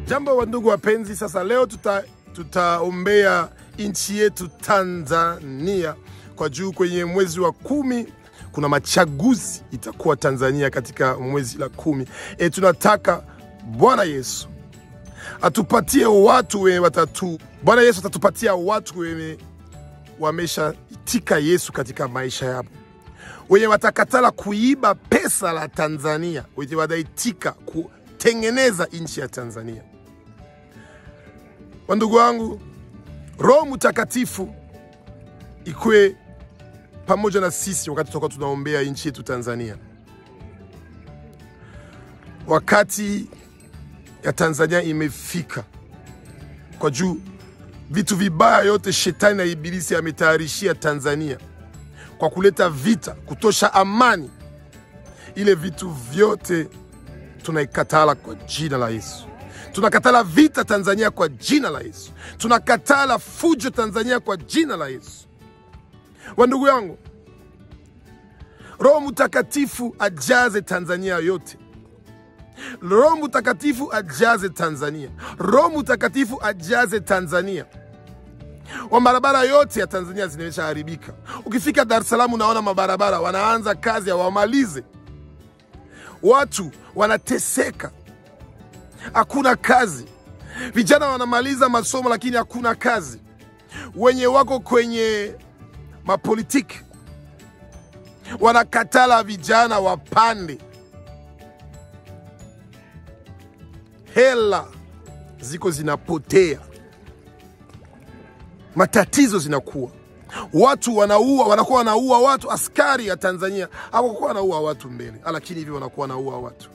Jambo wa ndugu wapenzi, sasa leo tutaombea nchi yetu Tanzania kwa juu kwenye mwezi wa 10 kuna machaguzi itakuwa Tanzania katika mwezi la 10. Tunataka Bwana Yesu atupatie watu wenye Bwana Yesu atatupatia watu wenye wameshaitika Yesu katika maisha yao. Wenye watakatala kuiba pesa la Tanzania, wenye wataitika kutengeneza nchi ya Tanzania. Wandugu wangu, Roho Mtakatifu ikue pamoja na sisi wakati tutakuwa tunaombea nchi yetu Tanzania. Wakati ya Tanzania imefika kwa juu vitu vibaya yote shetani na ibilisi ametayarishia Tanzania kwa kuleta vita, kutosha amani. Ile vitu vyote tunaikatala kwa jina la Yesu. Tunakatala vita Tanzania kwa jina la Yesu. Tunakatala fujo Tanzania kwa jina la Yesu. Wandugu yangu, Roho Mtakatifu ajaze Tanzania yote. Roho Mtakatifu ajaze Tanzania. Roho Mtakatifu ajaze Tanzania. Wa barabara yote ya Tanzania zimeshaharibika. Ukifika Dar es Salaam unaona mabarabara wanaanza kazi ya wamalize. Watu wanateseka. Hakuna kazi. Vijana wanamaliza masomo lakini hakuna kazi. Wenye wako kwenye mapolitiki wanakatala vijana wapande. Hela ziko zinapotea. Matatizo zinakuwa. Watu wanakuwa wanaua watu. Askari ya Tanzania hawakuwa wanaua watu mbele, lakini hivi wanakuwa wanaua watu.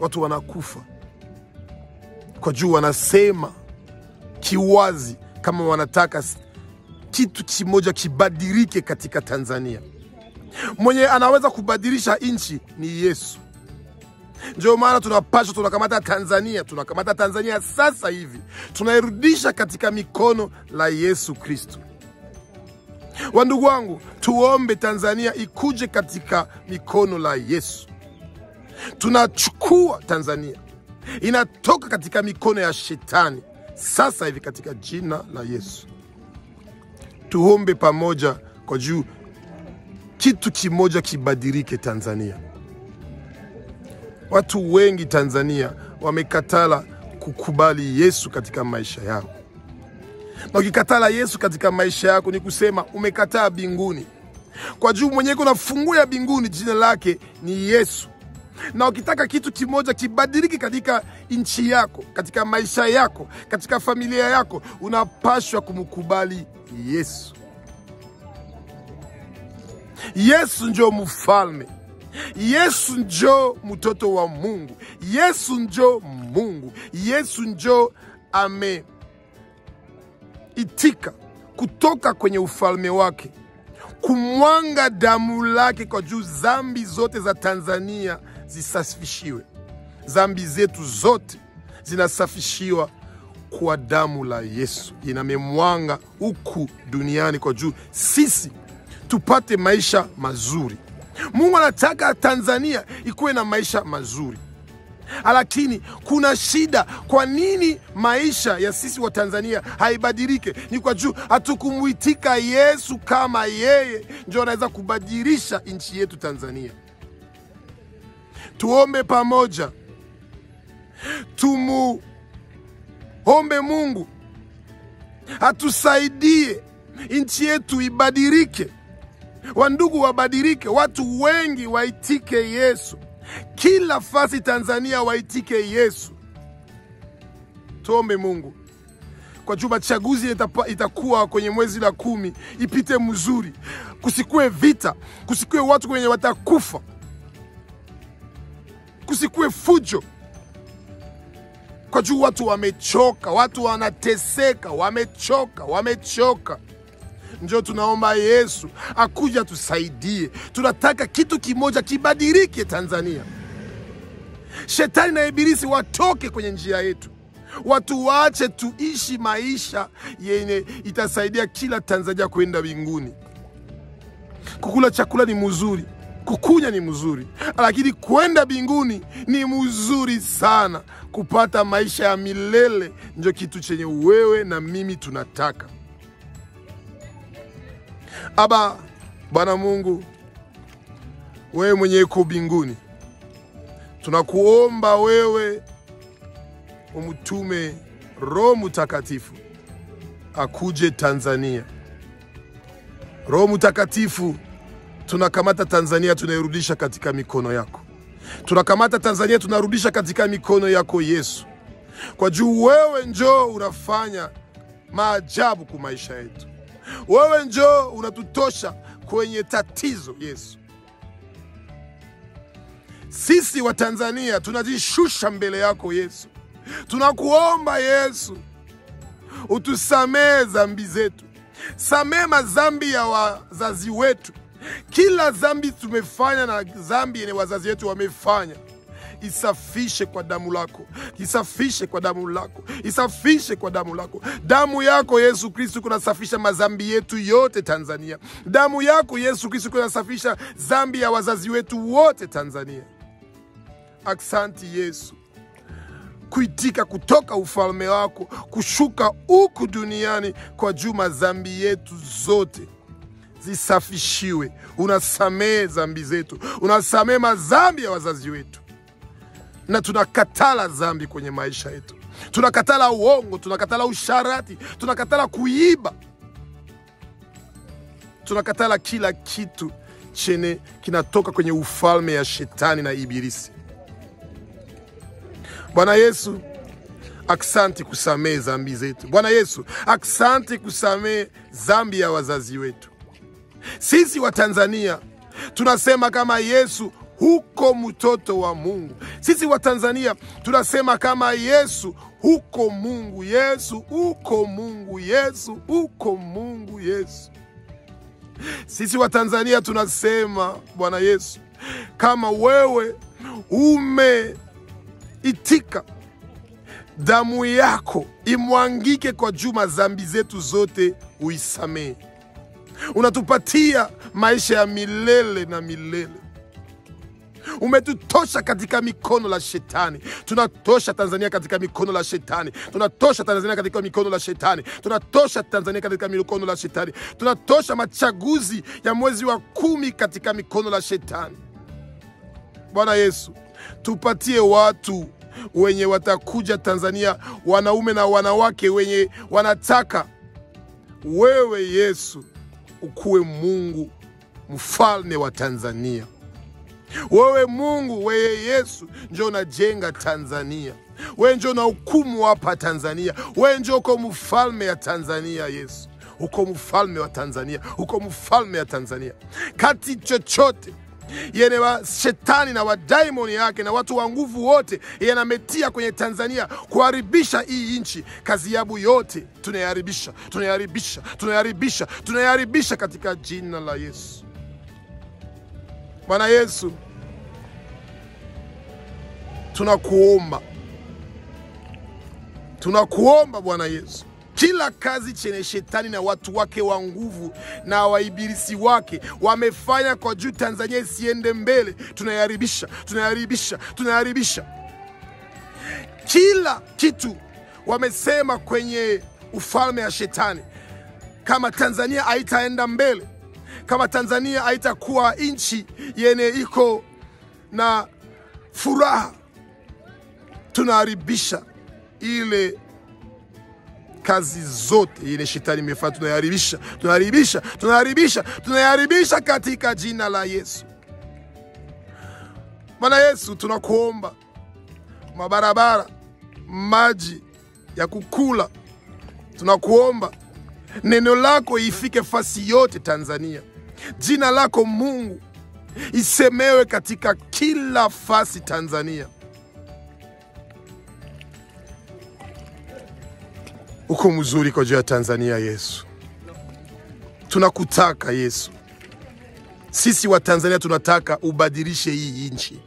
Watu wanakufa kwa juu wanasema kiwazi kama wanataka kitu kimoja kibadilike katika Tanzania. Mwenye anaweza kubadilisha nchi ni Yesu. Ndio maana tunakamata Tanzania sasa hivi. Tunairudisha katika mikono la Yesu Kristo. Wandugu wangu, tuombe Tanzania ikuje katika mikono la Yesu. Tunachukua Tanzania, inatoka katika mikono ya shetani sasa hivi katika jina la Yesu. Tuombe pamoja kwa juu kitu kimoja kibadilike Tanzania. Watu wengi Tanzania wamekatala kukubali Yesu katika maisha yao. Na ukikatala Yesu katika maisha yako ni kusema umekataa mbinguni. Kwa juu mwenye kuna funguo ya mbinguni jina lake ni Yesu. Na ukitaka kitu kimoja kibadilike katika nchi yako, katika maisha yako, katika familia yako, unapaswa kumkubali Yesu. Yesu ndio mfalme. Yesu ndio mtoto wa Mungu. Yesu ndio Mungu. Yesu ndio ameitika kutoka kwenye ufalme wake kumwanga damu lake kwa juu zambi zote za Tanzania zisafishiwe. Zambi zetu zote zinasafishiwa kwa damu la Yesu. Inamemwanga huku duniani kwa juu sisi tupate maisha mazuri. Mungu anataka Tanzania ikuwe na maisha mazuri. Lakini kuna shida. Kwa nini maisha ya sisi wa Tanzania haibadilike? Ni kwa juu hatukumuitika Yesu kama yeye ndio anaweza kubadilisha nchi yetu Tanzania. Tuombe pamoja. Tumuombe Mungu atusaidie nchi yetu ibadilike. Wandugu wabadilike, watu wengi waitike Yesu. Kila fasi Tanzania waitike Yesu. Tuombe Mungu kwa juu machaguzi itakuwa kwenye mwezi la 10 ipite mzuri. Kusikue vita, kusikue watu wenye watakufa, kusikue fujo. Kwa juu watu wamechoka, watu wanateseka, wamechoka. Ndio tunaomba Yesu akuja tusaidie. Tunataka kitu kimoja kibadilike Tanzania. Shetani na ibilisi watoke kwenye njia yetu. Watu waache tuishi maisha yenye itasaidia kila Tanzania kwenda mbinguni. Kukula chakula ni mzuri, kukunya ni mzuri, lakini kwenda mbinguni ni mzuri sana. Kupata maisha ya milele ndio kitu chenye wewe na mimi tunataka. Aba, Bwana Mungu, wewe mwenye uko mbinguni, tunakuomba wewe umtume Roho Mtakatifu akuje Tanzania. Roho Mtakatifu, tunakamata Tanzania, tunairudisha katika mikono yako. Tunakamata Tanzania, tunarudisha katika mikono yako Yesu. Kwa juu wewe njoo unafanya maajabu kwa maisha yetu. Wewe njoo unatutosha kwenye tatizo Yesu. Sisi wa Tanzania tunajishusha mbele yako Yesu. Tunakuomba Yesu, utusamee dhambi zetu. Samee madhambi ya wazazi wetu. Kila dhambi tumefanya na dhambi yenye wazazi wetu wamefanya, isafishe kwa damu lako. Isafishe kwa damu lako. Isafishe kwa damu lako. Damu yako Yesu Kristo kunasafisha madhambi yetu yote Tanzania. Damu yako Yesu Kristo kunasafisha dhambi ya wazazi wetu wote Tanzania. Aksanti Yesu kuitika kutoka ufalme wako kushuka huku duniani kwa juu madhambi yetu zote zisafishiwe. Unasamee dhambi zetu, unasamee madhambi ya wazazi wetu. Na tunakatala dhambi kwenye maisha yetu. Tunakatala uongo, tunakatala usharati, tunakatala kuiba. Tunakatala kila kitu chenye kinatoka kwenye ufalme ya shetani na ibilisi. Bwana Yesu, aksanti kusamee dhambi zetu. Bwana Yesu, aksanti kusamee dhambi ya wazazi wetu. Sisi wa Tanzania tunasema kama Yesu huko mtoto wa Mungu. Sisi wa Tanzania tunasema kama Yesu huko Mungu. Yesu huko Mungu. Yesu huko Mungu. Yesu. Sisi wa Tanzania tunasema Bwana Yesu, kama wewe umeitika damu yako imwangike kwa juma dhambi zetu zote uisamee. Unatupatia maisha ya milele na milele. Umetutosha katika mikono la shetani. Tunatosha Tanzania katika mikono la shetani. Tunatosha Tanzania katika mikono la shetani. Tunatosha Tanzania katika mikono la shetani. Tunatosha machaguzi ya mwezi wa 10 katika mikono la shetani. Bwana Yesu, tupatie watu wenye watakuja Tanzania, wanaume na wanawake wenye wanataka wewe Yesu ukuwe Mungu mfalme wa Tanzania. Wewe Mungu, wewe Yesu njoo unajenga Tanzania. Wewe njoo na hukumu hapa Tanzania. Wewe njoo uko mfalme ya Tanzania Yesu. Uko mfalme wa Tanzania. Uko mfalme ya Tanzania. Kati chochote yene wa shetani na wa daimoni yake na watu wa nguvu wote yanametia kwenye Tanzania kuharibisha hii nchi, kazi yabu yote tunayaharibisha, tunayaharibisha, tunayaharibisha, tunayaharibisha katika jina la Yesu. Bwana Yesu, tunakuomba. Tunakuomba Bwana Yesu, kila kazi chenye shetani na watu wake wa nguvu na waibilisi wake wamefanya kwa juu Tanzania isiende mbele, tunayaharibisha, tunayaharibisha, tunayaharibisha. Kila kitu wamesema kwenye ufalme ya shetani, kama Tanzania haitaenda mbele, kama Tanzania haitakuwa nchi yenye iko na furaha, tunaharibisha ile kazi zote yenye shetani imefanya. Tunaharibisha, tunaharibisha, tunaharibisha, tunaharibisha katika jina la Yesu. Bwana Yesu, tunakuomba mabarabara, maji ya kukula. Tunakuomba neno lako ifike fasi yote Tanzania. Jina lako Mungu isemewe katika kila fasi Tanzania. Uko mzuri kwa juu ya Tanzania Yesu. Tunakutaka Yesu. Sisi wa Tanzania tunataka ubadilishe hii nchi.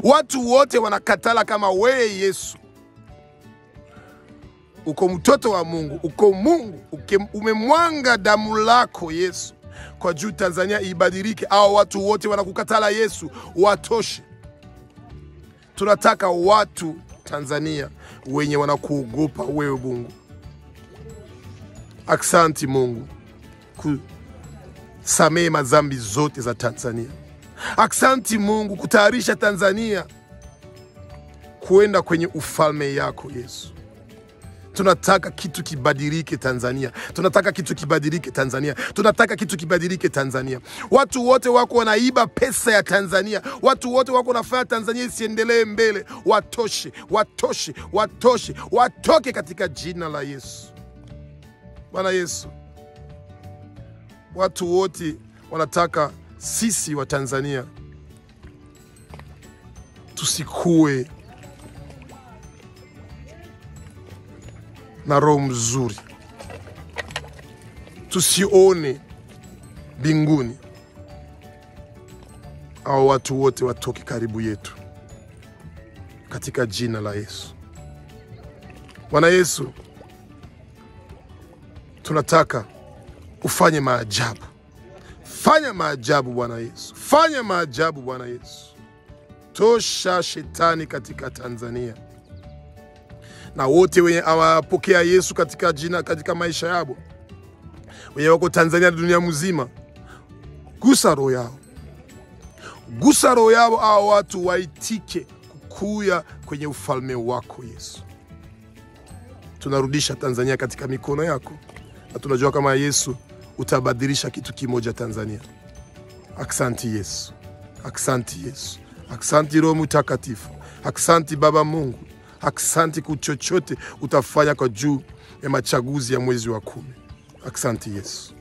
Watu wote wanakatala kama wewe Yesu uko mtoto wa Mungu, uko Mungu, umemwanga damu lako Yesu kwa juu Tanzania ibadilike. Hao watu wote wanakukatala Yesu watoshe. Tunataka watu Tanzania wenye wanakuogopa wewe Mungu. Aksanti Mungu kusamehe madhambi zote za Tanzania. Aksanti Mungu kutayarisha Tanzania kuenda kwenye ufalme yako Yesu. Tunataka kitu kibadilike Tanzania. Tunataka kitu kibadilike Tanzania. Tunataka kitu kibadilike Tanzania. Watu wote wako wanaiba pesa ya Tanzania. Watu wote wako wanafanya Tanzania isiendelee mbele. Watoshe, watoshe, watoshe. Watoke katika jina la Yesu. Bwana Yesu, watu wote wanataka sisi wa Tanzania tusikue na roho mzuri. Tusione mbinguni. Hao watu wote watoke karibu yetu katika jina la Yesu. Bwana Yesu, tunataka ufanye maajabu. Fanya maajabu Bwana Yesu. Fanya maajabu Bwana Yesu. Tosha shetani katika Tanzania. Na wote wenye awapokea Yesu katika jina, katika maisha yao, wenye wako Tanzania dunia mzima, gusa roho yao. Gusa roho yao, hao watu waitike kukuya kwenye ufalme wako Yesu. Tunarudisha Tanzania katika mikono yako. Na tunajua kama Yesu utabadilisha kitu kimoja Tanzania. Aksanti Yesu. Aksanti Yesu. Aksanti Roho Mtakatifu. Aksanti Baba Mungu. Aksanti kuchochote utafanya kwa juu ya machaguzi ya mwezi wa 10. Aksanti Yesu.